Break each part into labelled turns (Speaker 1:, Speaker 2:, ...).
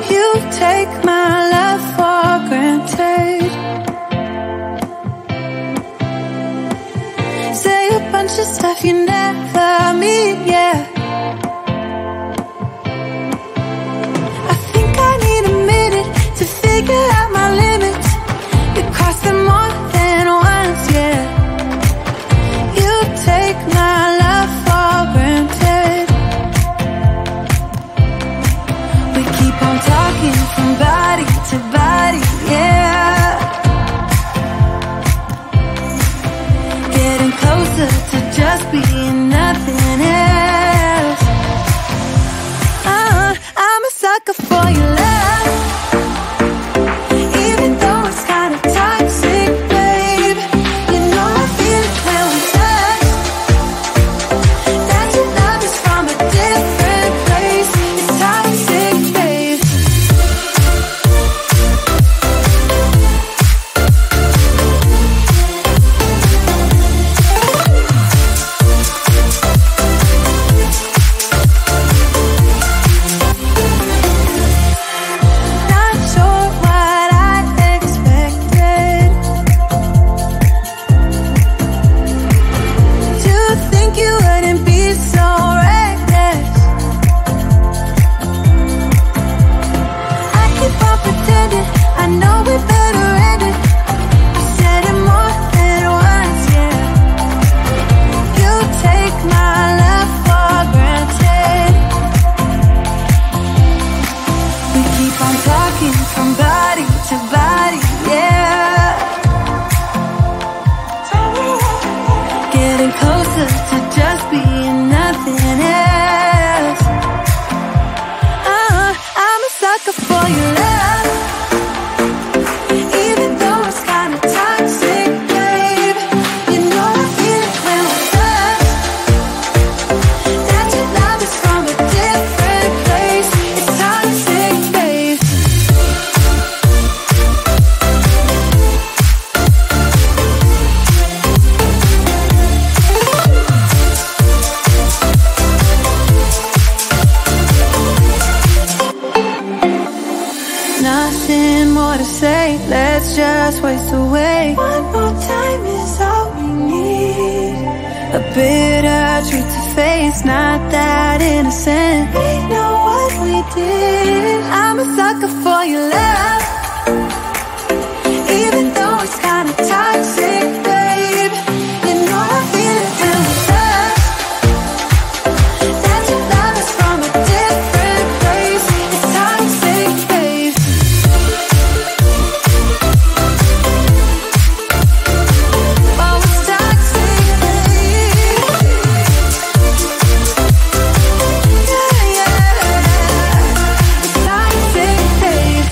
Speaker 1: You take my love for granted. Say a bunch of stuff you never mean, yeah. I think I need a minute to figure out my limits. You cross them more than once, yeah. You take my love for granted. We keep on talking from body to body, yeah. Getting closer to just being nothing else. I'm a sucker for your love, even though it's kind of toxic, babe. You know I feel it when we touch, that your love is from a different place. It's toxic, babe. Not sure what I expected. To think you wouldn't be so reckless. I keep on pretending I know we better end it. I said it more than once, yeah. You take my love for granted. We keep on talking from body to body, yeah. Getting closer to just being nothing else. I'm a sucker for your love, even though it's kind of toxic, babe. You know I feel it when we touch, that your love is from a different place. It's toxic, babe. Nothing more to say, let's just waste away. One more time is all we need. A bitter truth to face, not that innocent. We know what we did. I'm a sucker for your love, even though it's kind of toxic, babe. You know I feel it when we touch, that your love is from a different place. It's toxic, babe. Oh, it's toxic, babe. Yeah, yeah. It's toxic, babe.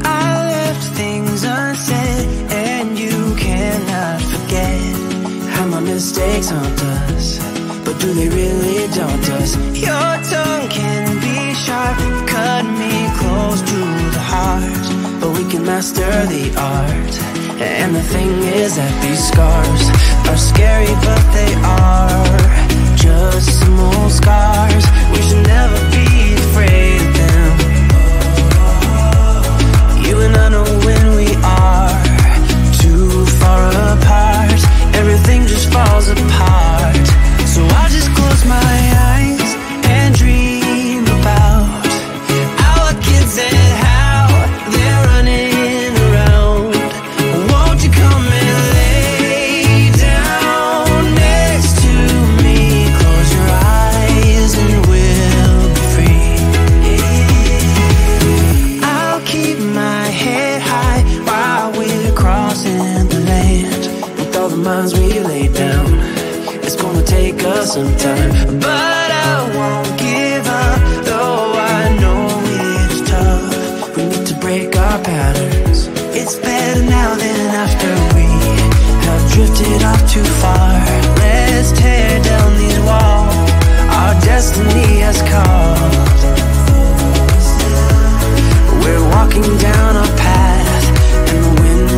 Speaker 2: I left things unsaid, and you cannot forget how my mistakes haunt us, but do they really daunt us? Your tongue can be sharp, cut me close to the heart, but we can master the art. And the thing is that these scars are scary, but they are just some old scars. We should never be afraid of them. You and I know when we are too far apart, everything just falls apart. So I just close my eyes and dream about our kids and how they're running around. Won't you come and lay down next to me? Close your eyes and we'll be free. I'll keep my head high while we're crossing the land. With all the minds we laid down, it's gonna take us some time, but I won't give up, though I know it's tough. We need to break our patterns. It's better now than after we have drifted off too far. Let's tear down these walls our destiny has called. We're walking down a path, and the wind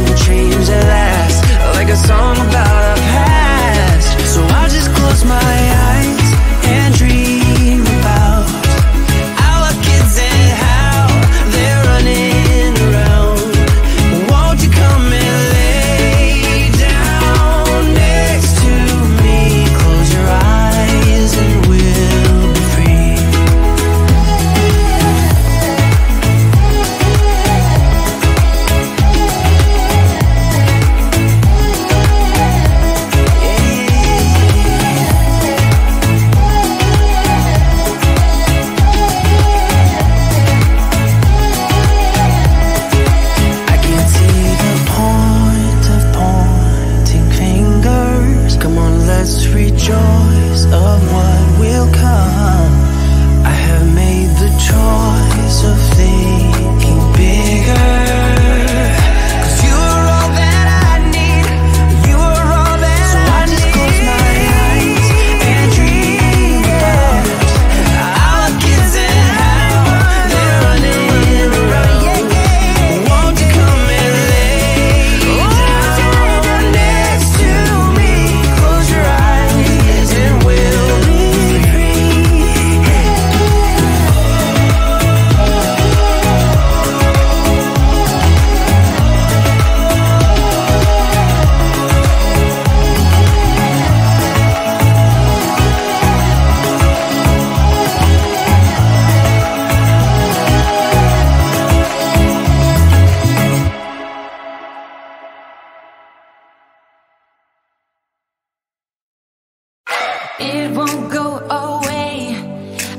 Speaker 1: it won't go away.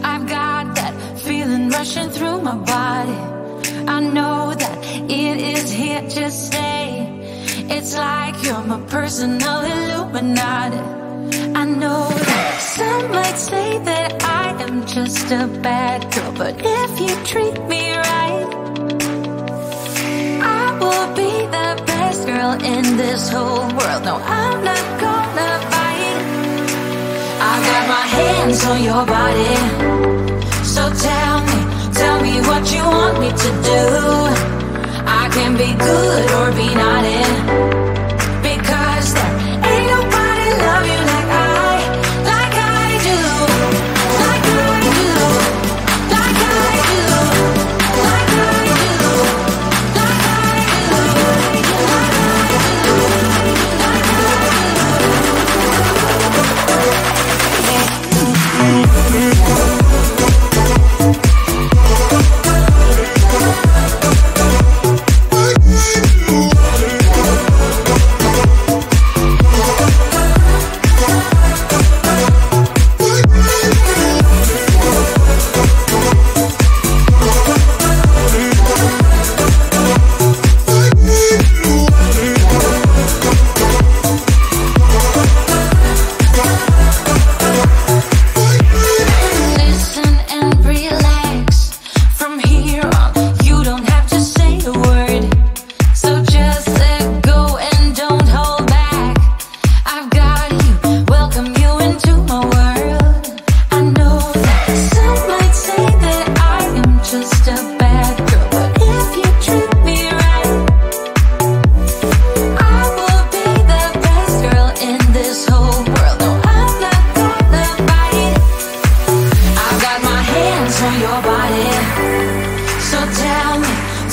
Speaker 1: I've got that feeling rushing through my body. I know that it is here to stay. It's like you're my personal Illuminati. I know that some might say that I am just a bad girl, but if you treat me right, I will be the best girl in this whole world. No, I'm not gonna fight. I got my hands on your body. So tell me what you want me to do. I can be good or be naughty, because there ain't nobody love you like I do, like I do, like I do, like I do, like I do, like I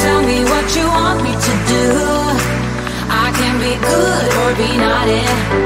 Speaker 1: tell me what you want me to do. I can be good or be naughty.